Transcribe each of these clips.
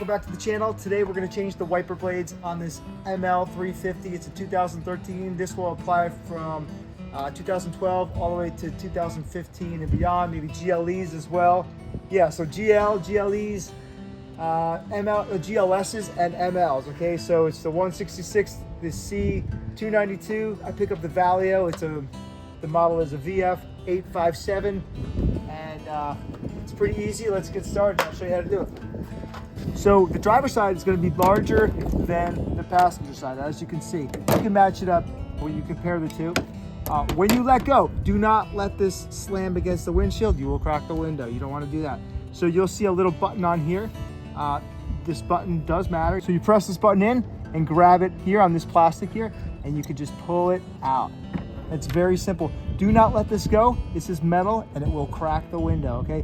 welcome back to the channel. Today we're going to change the wiper blades on this ML350. It's a 2013. This will apply from 2012 all the way to 2015 and beyond, maybe GLEs as well. Yeah, so GLEs, GLSs and MLs, okay? So it's the 166, the C292. I pick up the Valeo. The model is a VF857, and it's pretty easy. Let's get started. I'll show you how to do it. So the driver's side is going to be larger than the passenger side, as you can see. You can match it up when you compare the two. When you let go, do not let this slam against the windshield. You will crack the window. You don't want to do that. So you'll see a little button on here. This button does matter. So you press this button in and grab it here on this plastic here, and you can just pull it out. It's very simple. Do not let this go. This is metal and it will crack the window, okay?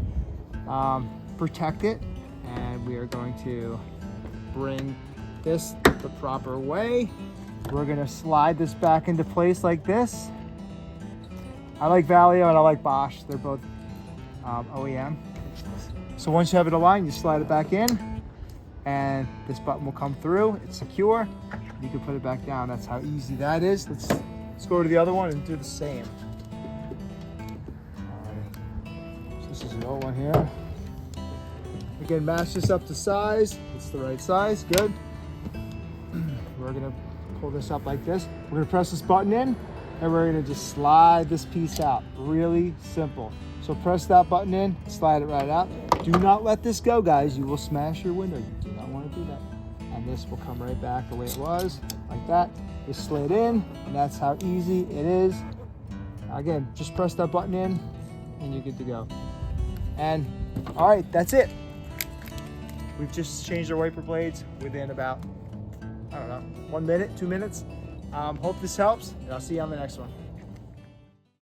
Protect it, and we are going to bring this the proper way. We're gonna slide this back into place like this. I like Valeo and I like Bosch. They're both OEM. So once you have it aligned, you slide it back in and this button will come through. It's secure. You can put it back down. That's how easy that is. Let's go to the other one and do the same. So this is the old one here. Again, match this up to size. It's the right size, good. We're gonna pull this up like this. We're gonna press this button in and we're gonna just slide this piece out. Really simple. So press that button in, slide it right out. Do not let this go, guys. You will smash your window. You do not wanna do that. And this will come right back the way it was, like that. Just slid in, and that's how easy it is. Again, just press that button in and you're good to go. And all right, that's it. We've just changed our wiper blades within about, I don't know, 1 minute, 2 minutes. Hope this helps, and I'll see you on the next one.